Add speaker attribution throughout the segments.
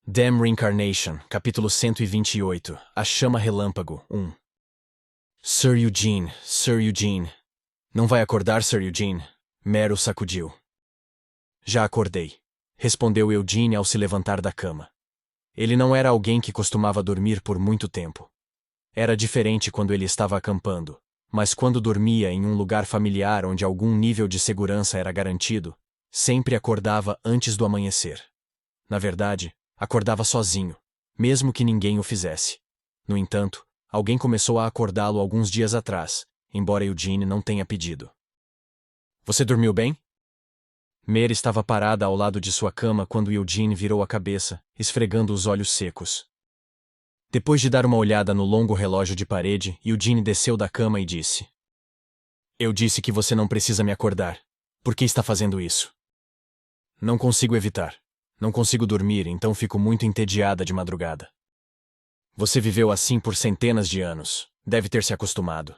Speaker 1: Damn Reincarnation, capítulo 128, A Chama Relâmpago, 1. Sir Eugene, Sir Eugene. Não vai acordar, Sir Eugene? Mer o sacudiu. Já acordei, respondeu Eugene ao se levantar da cama. Ele não era alguém que costumava dormir por muito tempo. Era diferente quando ele estava acampando, mas quando dormia em um lugar familiar onde algum nível de segurança era garantido, sempre acordava antes do amanhecer. Na verdade, acordava sozinho, mesmo que ninguém o fizesse. No entanto, alguém começou a acordá-lo alguns dias atrás, embora Eugene não tenha pedido. Você dormiu bem? Mer estava parada ao lado de sua cama quando Eugene virou a cabeça, esfregando os olhos secos. Depois de dar uma olhada no longo relógio de parede, Eugene desceu da cama e disse: Eu disse que você não precisa me acordar. Por que está fazendo isso? Não consigo evitar. Não consigo dormir, então fico muito entediada de madrugada. Você viveu assim por centenas de anos. Deve ter se acostumado.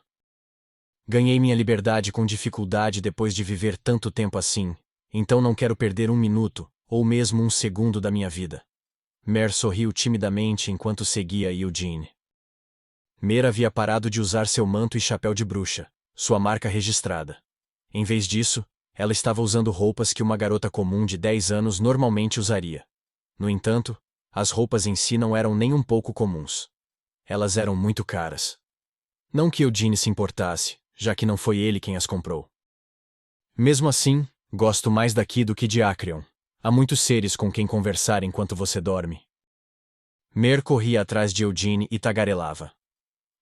Speaker 1: Ganhei minha liberdade com dificuldade depois de viver tanto tempo assim, então não quero perder um minuto, ou mesmo um segundo da minha vida. Mer sorriu timidamente enquanto seguia Eugene. Mer havia parado de usar seu manto e chapéu de bruxa, sua marca registrada. Em vez disso, ela estava usando roupas que uma garota comum de 10 anos normalmente usaria. No entanto, as roupas em si não eram nem um pouco comuns. Elas eram muito caras. Não que Eugene se importasse, já que não foi ele quem as comprou. Mesmo assim, gosto mais daqui do que de Acreon. Há muitos seres com quem conversar enquanto você dorme. Mer corria atrás de Eugene e tagarelava.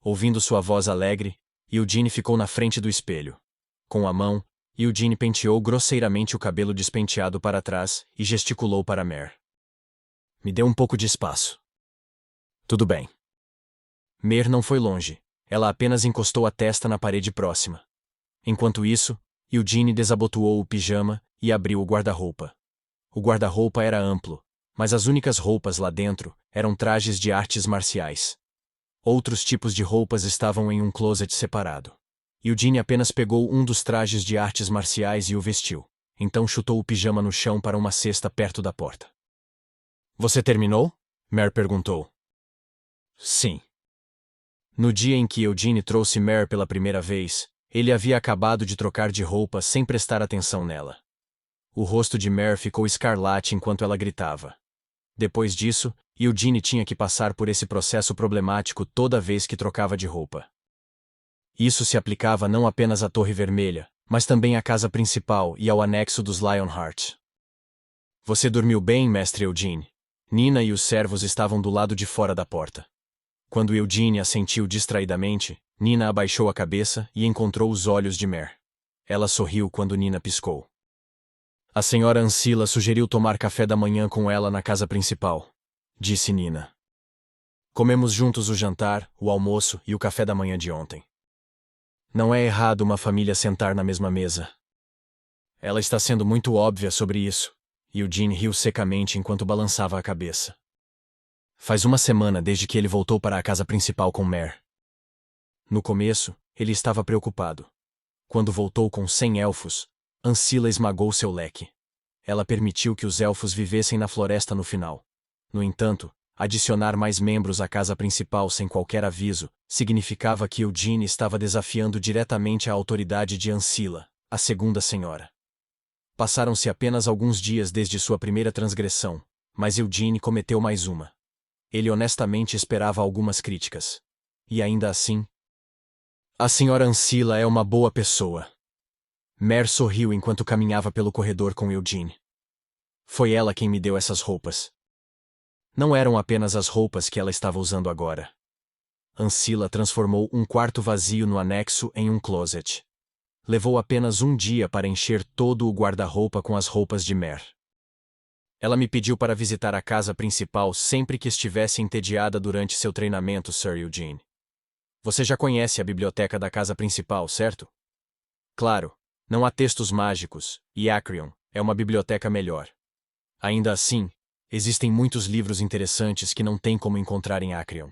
Speaker 1: Ouvindo sua voz alegre, Eugene ficou na frente do espelho. Com a mão, Eugene penteou grosseiramente o cabelo despenteado para trás e gesticulou para Mer. Me dê um pouco de espaço. Tudo bem. Mer não foi longe, ela apenas encostou a testa na parede próxima. Enquanto isso, Eugene desabotoou o pijama e abriu o guarda-roupa. O guarda-roupa era amplo, mas as únicas roupas lá dentro eram trajes de artes marciais. Outros tipos de roupas estavam em um closet separado. Eugene apenas pegou um dos trajes de artes marciais e o vestiu. Então chutou o pijama no chão para uma cesta perto da porta. Você terminou? Mer perguntou. Sim. No dia em que Eugene trouxe Mer pela primeira vez, ele havia acabado de trocar de roupa sem prestar atenção nela. O rosto de Mer ficou escarlate enquanto ela gritava. Depois disso, Eugene tinha que passar por esse processo problemático toda vez que trocava de roupa. Isso se aplicava não apenas à Torre Vermelha, mas também à casa principal e ao anexo dos Lionheart. Você dormiu bem, mestre Eugene? Nina e os servos estavam do lado de fora da porta. Quando Eugene assentiu distraidamente, Nina abaixou a cabeça e encontrou os olhos de Mer. Ela sorriu quando Nina piscou. A senhora Ancila sugeriu tomar café da manhã com ela na casa principal, disse Nina. Comemos juntos o jantar, o almoço e o café da manhã de ontem. Não é errado uma família sentar na mesma mesa. Ela está sendo muito óbvia sobre isso. Eugene riu secamente enquanto balançava a cabeça. Faz uma semana desde que ele voltou para a casa principal com Mer. No começo, ele estava preocupado. Quando voltou com 100 elfos, Ancila esmagou seu leque. Ela permitiu que os elfos vivessem na floresta no final. No entanto, adicionar mais membros à casa principal sem qualquer aviso significava que Eugene estava desafiando diretamente a autoridade de Ancila, a segunda senhora. Passaram-se apenas alguns dias desde sua primeira transgressão, mas Eugene cometeu mais uma. Ele honestamente esperava algumas críticas. E ainda assim... A senhora Ancila é uma boa pessoa. Mer sorriu enquanto caminhava pelo corredor com Eugene. Foi ela quem me deu essas roupas. Não eram apenas as roupas que ela estava usando agora. Ancila transformou um quarto vazio no anexo em um closet. Levou apenas um dia para encher todo o guarda-roupa com as roupas de Mer. Ela me pediu para visitar a casa principal sempre que estivesse entediada durante seu treinamento, Sir Eugene. Você já conhece a biblioteca da casa principal, certo? Claro, não há textos mágicos, e Acreon é uma biblioteca melhor. Ainda assim, existem muitos livros interessantes que não tem como encontrar em Acreon.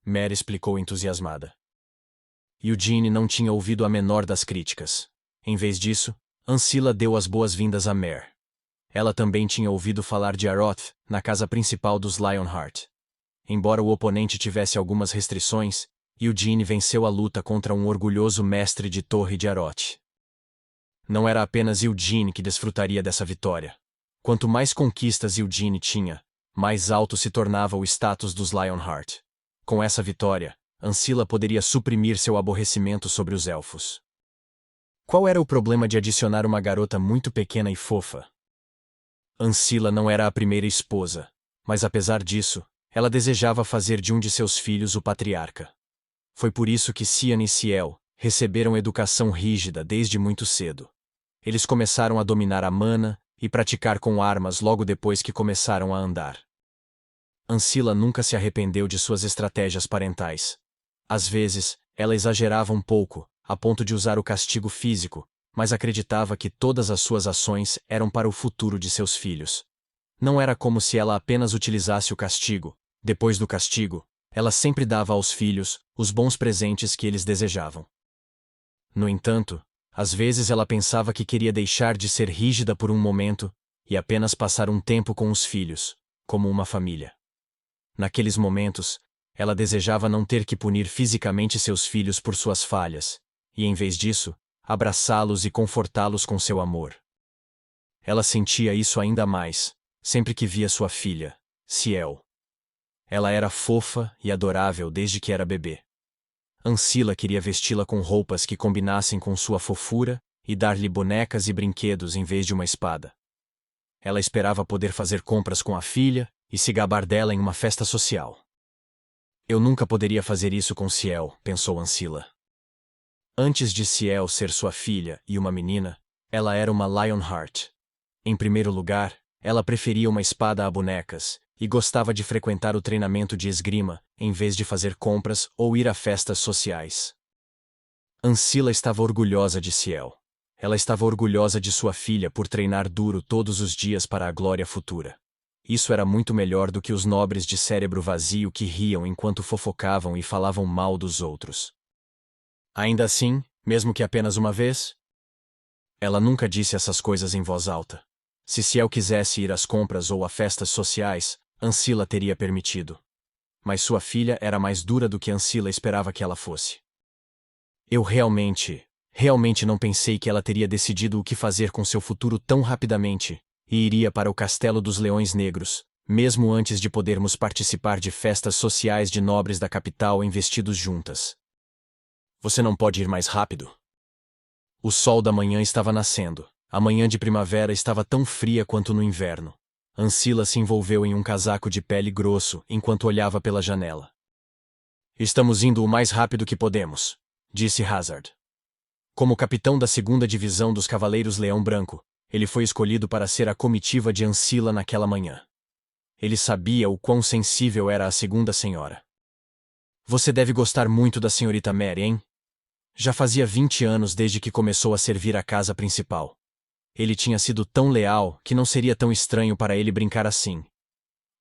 Speaker 1: Mer explicou entusiasmada. Eugene não tinha ouvido a menor das críticas. Em vez disso, Ancila deu as boas-vindas a Mer. Ela também tinha ouvido falar de Aroth, na casa principal dos Lionheart. Embora o oponente tivesse algumas restrições, Eugene venceu a luta contra um orgulhoso mestre de torre de Aroth. Não era apenas Eugene que desfrutaria dessa vitória. Quanto mais conquistas Eugene tinha, mais alto se tornava o status dos Lionheart. Com essa vitória, Ancilla poderia suprimir seu aborrecimento sobre os elfos. Qual era o problema de adicionar uma garota muito pequena e fofa? Ancilla não era a primeira esposa, mas apesar disso, ela desejava fazer de um de seus filhos o patriarca. Foi por isso que Cian e Ciel receberam educação rígida desde muito cedo. Eles começaram a dominar a mana e praticar com armas logo depois que começaram a andar. Ancilla nunca se arrependeu de suas estratégias parentais. Às vezes, ela exagerava um pouco, a ponto de usar o castigo físico, mas acreditava que todas as suas ações eram para o futuro de seus filhos. Não era como se ela apenas utilizasse o castigo. Depois do castigo, ela sempre dava aos filhos os bons presentes que eles desejavam. No entanto, às vezes ela pensava que queria deixar de ser rígida por um momento e apenas passar um tempo com os filhos, como uma família. Naqueles momentos, ela desejava não ter que punir fisicamente seus filhos por suas falhas, e em vez disso, abraçá-los e confortá-los com seu amor. Ela sentia isso ainda mais, sempre que via sua filha, Ciel. Ela era fofa e adorável desde que era bebê. Ancilla queria vesti-la com roupas que combinassem com sua fofura e dar-lhe bonecas e brinquedos em vez de uma espada. Ela esperava poder fazer compras com a filha e se gabar dela em uma festa social. Eu nunca poderia fazer isso com Ciel, pensou Ancilla. Antes de Ciel ser sua filha e uma menina, ela era uma Lionheart. Em primeiro lugar, ela preferia uma espada a bonecas e gostava de frequentar o treinamento de esgrima, em vez de fazer compras ou ir a festas sociais. Ancilla estava orgulhosa de Ciel. Ela estava orgulhosa de sua filha por treinar duro todos os dias para a glória futura. Isso era muito melhor do que os nobres de cérebro vazio que riam enquanto fofocavam e falavam mal dos outros. Ainda assim, mesmo que apenas uma vez, ela nunca disse essas coisas em voz alta. Se Ciel quisesse ir às compras ou a festas sociais, Ancilla teria permitido. Mas sua filha era mais dura do que Ancilla esperava que ela fosse. Eu realmente não pensei que ela teria decidido o que fazer com seu futuro tão rapidamente, e iria para o Castelo dos Leões Negros, mesmo antes de podermos participar de festas sociais de nobres da capital em vestidos juntas. Você não pode ir mais rápido? O sol da manhã estava nascendo. A manhã de primavera estava tão fria quanto no inverno. Ancilla se envolveu em um casaco de pele grosso enquanto olhava pela janela. Estamos indo o mais rápido que podemos, disse Hazard. Como capitão da 2ª Divisão dos Cavaleiros Leão Branco, ele foi escolhido para ser a comitiva de Ancilla naquela manhã. Ele sabia o quão sensível era a segunda senhora. Você deve gostar muito da senhorita Mary, hein? Já fazia 20 anos desde que começou a servir a casa principal. Ele tinha sido tão leal que não seria tão estranho para ele brincar assim.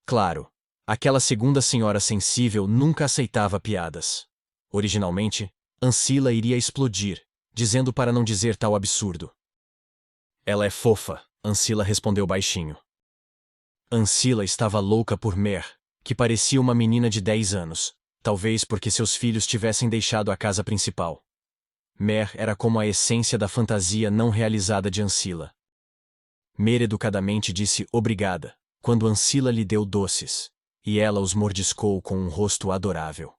Speaker 1: Claro, aquela segunda senhora sensível nunca aceitava piadas. Originalmente, Ancilla iria explodir, dizendo para não dizer tal absurdo. Ela é fofa, Ancilla respondeu baixinho. Ancilla estava louca por Mer, que parecia uma menina de 10 anos, talvez porque seus filhos tivessem deixado a casa principal. Mer era como a essência da fantasia não realizada de Ancilla. Mer educadamente disse obrigada, quando Ancilla lhe deu doces, e ela os mordiscou com um rosto adorável.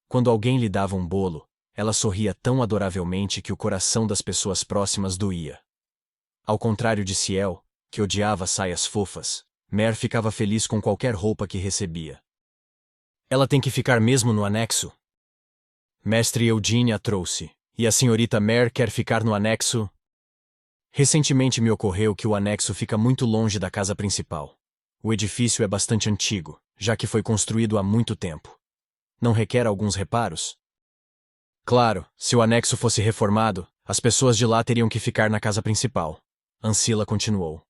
Speaker 1: Quando alguém lhe dava um bolo, ela sorria tão adoravelmente que o coração das pessoas próximas doía. Ao contrário de Ciel, que odiava saias fofas, Mer ficava feliz com qualquer roupa que recebia. Ela tem que ficar mesmo no anexo? Mestre Eugene a trouxe. E a senhorita Mer quer ficar no anexo? Recentemente me ocorreu que o anexo fica muito longe da casa principal. O edifício é bastante antigo, já que foi construído há muito tempo. Não requer alguns reparos? Claro, se o anexo fosse reformado, as pessoas de lá teriam que ficar na casa principal. Ancilla continuou.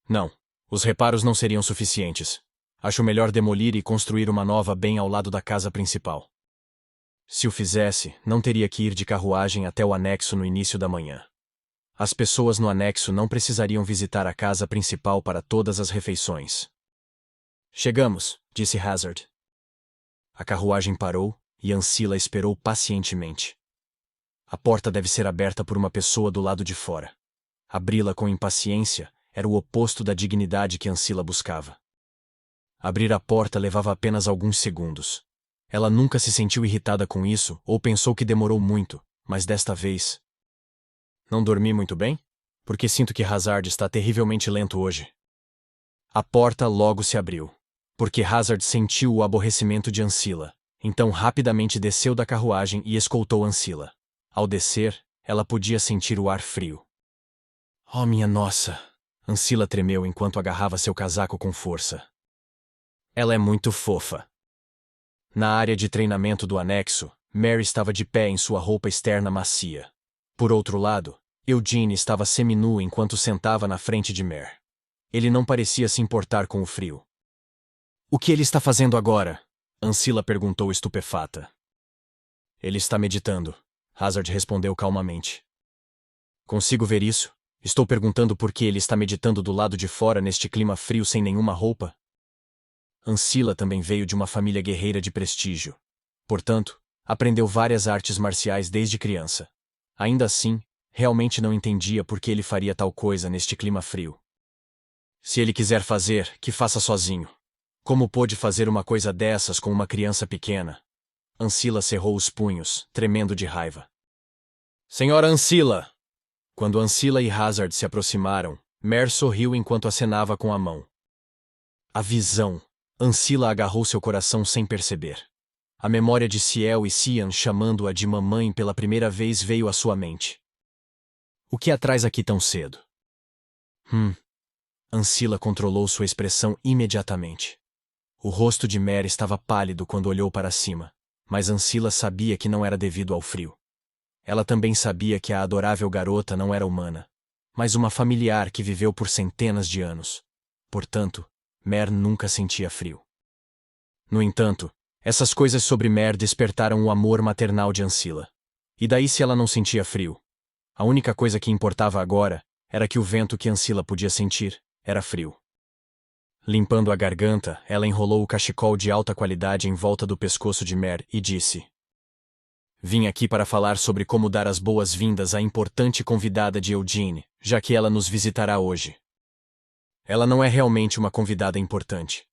Speaker 1: Não, os reparos não seriam suficientes. Acho melhor demolir e construir uma nova bem ao lado da casa principal. Se o fizesse, não teria que ir de carruagem até o anexo no início da manhã. As pessoas no anexo não precisariam visitar a casa principal para todas as refeições. Chegamos, disse Hazard. A carruagem parou e Ancila esperou pacientemente. A porta deve ser aberta por uma pessoa do lado de fora. Abri-la com impaciência era o oposto da dignidade que Ancila buscava. Abrir a porta levava apenas alguns segundos. Ela nunca se sentiu irritada com isso ou pensou que demorou muito, mas desta vez... Não dormi muito bem? Porque sinto que Hazard está terrivelmente lento hoje. A porta logo se abriu. Porque Hazard sentiu o aborrecimento de Ancila, então rapidamente desceu da carruagem e escoltou Ancila. Ao descer, ela podia sentir o ar frio. Oh, minha nossa! Ancila tremeu enquanto agarrava seu casaco com força. Ela é muito fofa. Na área de treinamento do anexo, Mary estava de pé em sua roupa externa macia. Por outro lado, Eugene estava seminu enquanto sentava na frente de Mary. Ele não parecia se importar com o frio. O que ele está fazendo agora? Ancila perguntou estupefata. Ele está meditando, Hazard respondeu calmamente. Consigo ver isso? Estou perguntando por que ele está meditando do lado de fora neste clima frio sem nenhuma roupa? Ancila também veio de uma família guerreira de prestígio. Portanto, aprendeu várias artes marciais desde criança. Ainda assim, realmente não entendia por que ele faria tal coisa neste clima frio. Se ele quiser fazer, que faça sozinho. Como pôde fazer uma coisa dessas com uma criança pequena? Ancila cerrou os punhos, tremendo de raiva. Senhora Ancila! Quando Ancila e Hazard se aproximaram, Mare sorriu enquanto acenava com a mão. A visão. Ancila agarrou seu coração sem perceber. A memória de Ciel e Cian chamando-a de mamãe pela primeira vez veio à sua mente. O que a traz aqui tão cedo? Ancila controlou sua expressão imediatamente. O rosto de Mare estava pálido quando olhou para cima, mas Ancila sabia que não era devido ao frio. Ela também sabia que a adorável garota não era humana, mas uma familiar que viveu por centenas de anos. Portanto, Mare nunca sentia frio. No entanto, essas coisas sobre Mare despertaram o amor maternal de Ancila. E daí se ela não sentia frio? A única coisa que importava agora era que o vento que Ancila podia sentir era frio. Limpando a garganta, ela enrolou o cachecol de alta qualidade em volta do pescoço de Mare e disse: Vim aqui para falar sobre como dar as boas-vindas à importante convidada de Eugene, já que ela nos visitará hoje. Ela não é realmente uma convidada importante.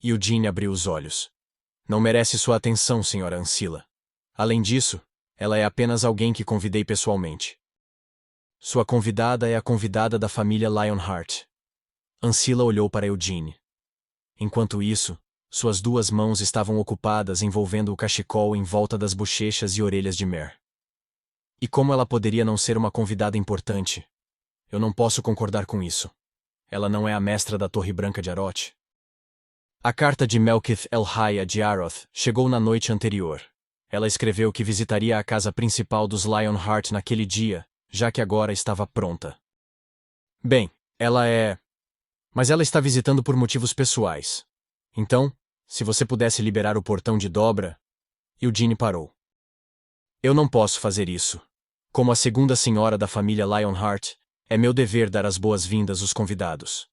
Speaker 1: Eugene abriu os olhos. Não merece sua atenção, senhora Ancila. Além disso, ela é apenas alguém que convidei pessoalmente. Sua convidada é a convidada da família Lionheart. Ancila olhou para Eugene. Enquanto isso, suas duas mãos estavam ocupadas envolvendo o cachecol em volta das bochechas e orelhas de Mare. E como ela poderia não ser uma convidada importante? Eu não posso concordar com isso. Ela não é a mestra da Torre Branca de Aroth. A carta de Melkith El-Haya de Aroth chegou na noite anterior. Ela escreveu que visitaria a casa principal dos Lionheart naquele dia, já que agora estava pronta. Bem, ela é... Mas ela está visitando por motivos pessoais. Então, se você pudesse liberar o portão de dobra... Eugene parou. Eu não posso fazer isso. Como a segunda senhora da família Lionheart, é meu dever dar as boas-vindas aos convidados.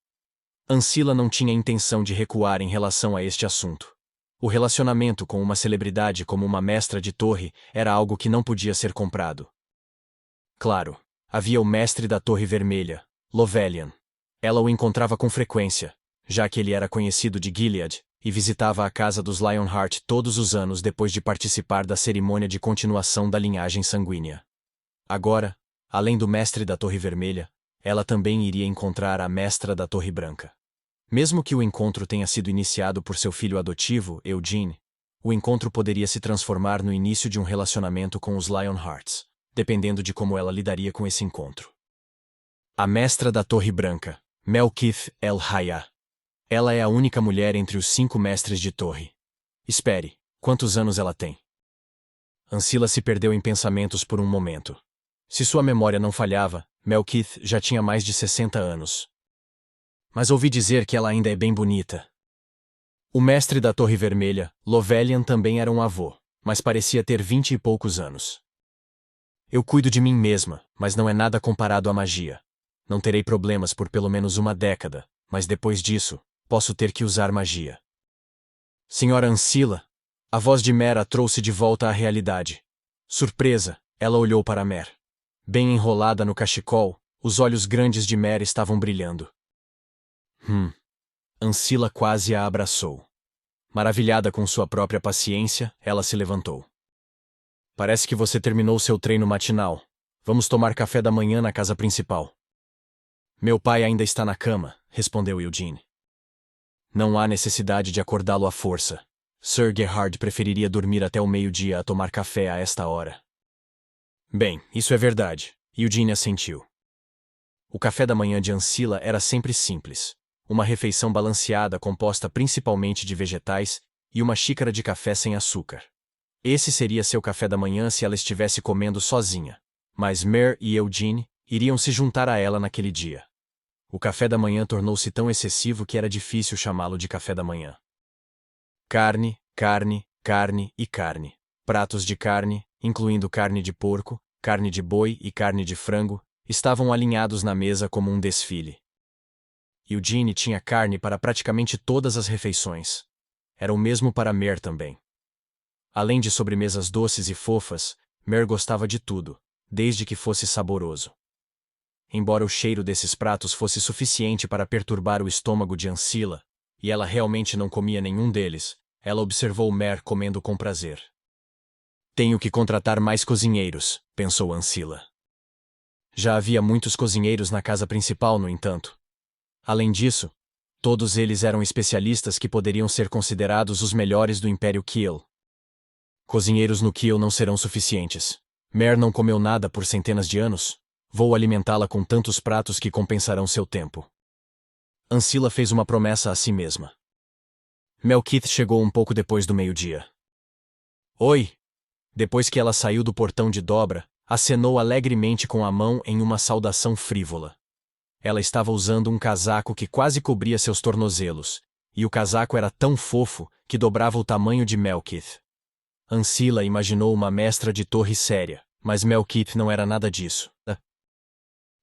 Speaker 1: Ancila não tinha intenção de recuar em relação a este assunto. O relacionamento com uma celebridade como uma mestra de torre era algo que não podia ser comprado. Claro, havia o mestre da Torre Vermelha, Lovelian. Ela o encontrava com frequência, já que ele era conhecido de Gilead, e visitava a casa dos Lionheart todos os anos depois de participar da cerimônia de continuação da linhagem sanguínea. Agora, além do mestre da Torre Vermelha, ela também iria encontrar a mestra da Torre Branca. Mesmo que o encontro tenha sido iniciado por seu filho adotivo, Eugene, o encontro poderia se transformar no início de um relacionamento com os Lionhearts, dependendo de como ela lidaria com esse encontro. A mestra da Torre Branca, Melkith El-Haya. Ela é a única mulher entre os 5 mestres de torre. Espere, quantos anos ela tem? Ancila se perdeu em pensamentos por um momento. Se sua memória não falhava, Melkith já tinha mais de 60 anos. Mas ouvi dizer que ela ainda é bem bonita. O mestre da Torre Vermelha, Lovelian, também era um avô, mas parecia ter 20 e poucos anos. Eu cuido de mim mesma, mas não é nada comparado à magia. Não terei problemas por pelo menos uma década, mas depois disso, posso ter que usar magia. Senhora Ancila, a voz de Mer a trouxe de volta à realidade. Surpresa, ela olhou para Mer. Bem enrolada no cachecol, os olhos grandes de Mer estavam brilhando. Ancila quase a abraçou. Maravilhada com sua própria paciência, ela se levantou. Parece que você terminou seu treino matinal. Vamos tomar café da manhã na casa principal. Meu pai ainda está na cama, respondeu Eugene. Não há necessidade de acordá-lo à força. Sir Gerhard preferiria dormir até o meio-dia a tomar café a esta hora. Bem, isso é verdade, Eugene assentiu. O café da manhã de Ancila era sempre simples. Uma refeição balanceada composta principalmente de vegetais e uma xícara de café sem açúcar. Esse seria seu café da manhã se ela estivesse comendo sozinha. Mas Mer e Eugene iriam se juntar a ela naquele dia. O café da manhã tornou-se tão excessivo que era difícil chamá-lo de café da manhã. Carne, carne, carne e carne. Pratos de carne, incluindo carne de porco, carne de boi e carne de frango, estavam alinhados na mesa como um desfile. Eugene tinha carne para praticamente todas as refeições. Era o mesmo para Mer também. Além de sobremesas doces e fofas, Mer gostava de tudo, desde que fosse saboroso. Embora o cheiro desses pratos fosse suficiente para perturbar o estômago de Ancila, e ela realmente não comia nenhum deles, ela observou Mer comendo com prazer. Tenho que contratar mais cozinheiros, pensou Ancila. Já havia muitos cozinheiros na casa principal, no entanto. Além disso, todos eles eram especialistas que poderiam ser considerados os melhores do Império Kiel. Cozinheiros no Kiel não serão suficientes. Mer não comeu nada por centenas de anos. Vou alimentá-la com tantos pratos que compensarão seu tempo. Ancila fez uma promessa a si mesma. Melkith chegou um pouco depois do meio-dia. Oi! Depois que ela saiu do portão de dobra, acenou alegremente com a mão em uma saudação frívola. Ela estava usando um casaco que quase cobria seus tornozelos, e o casaco era tão fofo que dobrava o tamanho de Melkith. Ancila imaginou uma mestra de torre séria, mas Melkith não era nada disso.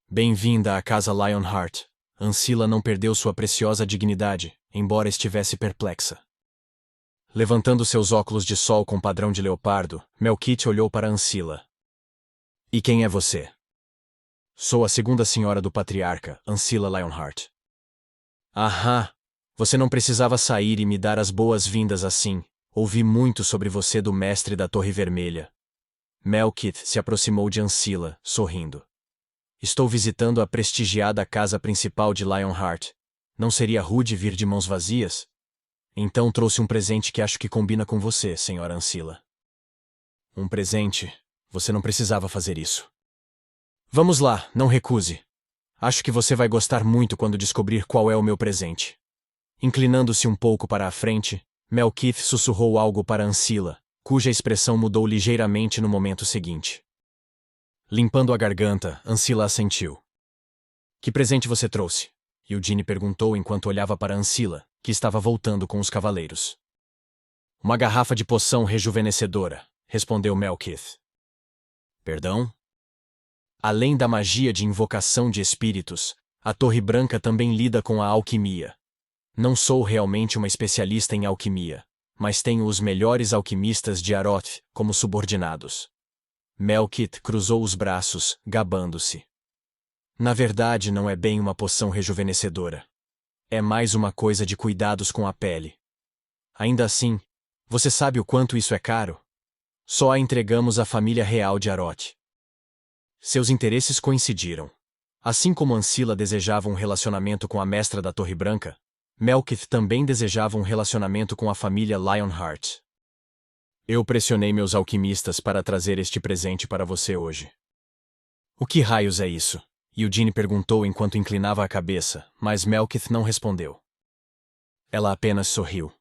Speaker 1: Bem-vinda à casa Lionheart. Ancila não perdeu sua preciosa dignidade, embora estivesse perplexa. Levantando seus óculos de sol com padrão de leopardo, Melkith olhou para Ancila. E quem é você? Sou a segunda senhora do patriarca, Ancila Lionheart. Ahá! Você não precisava sair e me dar as boas-vindas assim. Ouvi muito sobre você do mestre da Torre Vermelha. Melkith se aproximou de Ancila, sorrindo. Estou visitando a prestigiada casa principal de Lionheart. Não seria rude vir de mãos vazias? Então trouxe um presente que acho que combina com você, senhora Ancila. Um presente? Você não precisava fazer isso. Vamos lá, não recuse. Acho que você vai gostar muito quando descobrir qual é o meu presente. Inclinando-se um pouco para a frente, Melkith sussurrou algo para Ancila, cuja expressão mudou ligeiramente no momento seguinte. Limpando a garganta, Ancila assentiu. Que presente você trouxe? Eugene perguntou enquanto olhava para Ancila, que estava voltando com os cavaleiros. Uma garrafa de poção rejuvenescedora, respondeu Melkith. Perdão? Além da magia de invocação de espíritos, a Torre Branca também lida com a alquimia. Não sou realmente uma especialista em alquimia, mas tenho os melhores alquimistas de Aroth como subordinados. Melkith cruzou os braços, gabando-se. Na verdade, não é bem uma poção rejuvenescedora. É mais uma coisa de cuidados com a pele. Ainda assim, você sabe o quanto isso é caro? Só a entregamos à família real de Aroth. Seus interesses coincidiram. Assim como Ancila desejava um relacionamento com a mestra da Torre Branca, Melkith também desejava um relacionamento com a família Lionheart. Eu pressionei meus alquimistas para trazer este presente para você hoje. O que raios é isso? Eugene perguntou enquanto inclinava a cabeça, mas Melkith não respondeu. Ela apenas sorriu.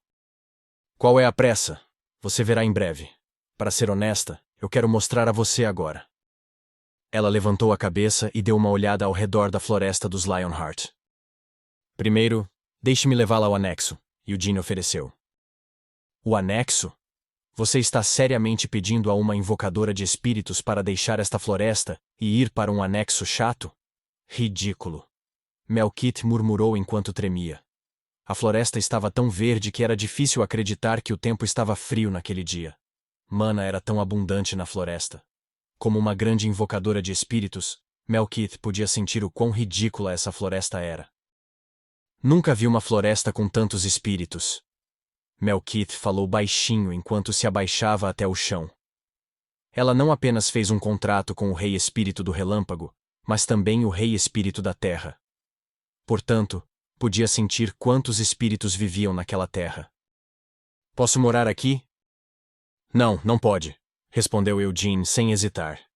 Speaker 1: Qual é a pressa? Você verá em breve. Para ser honesta, eu quero mostrar a você agora. Ela levantou a cabeça e deu uma olhada ao redor da floresta dos Lionheart. Primeiro, deixe-me levá-la ao anexo, Eugene ofereceu. O anexo? Você está seriamente pedindo a uma invocadora de espíritos para deixar esta floresta e ir para um anexo chato? Ridículo. Melkith murmurou enquanto tremia. A floresta estava tão verde que era difícil acreditar que o tempo estava frio naquele dia. Mana era tão abundante na floresta. Como uma grande invocadora de espíritos, Melkith podia sentir o quão ridícula essa floresta era. Nunca vi uma floresta com tantos espíritos. Melkith falou baixinho enquanto se abaixava até o chão. Ela não apenas fez um contrato com o Rei Espírito do Relâmpago, mas também o Rei Espírito da Terra. Portanto, podia sentir quantos espíritos viviam naquela terra. Posso morar aqui? Não, não pode, respondeu Eugene sem hesitar.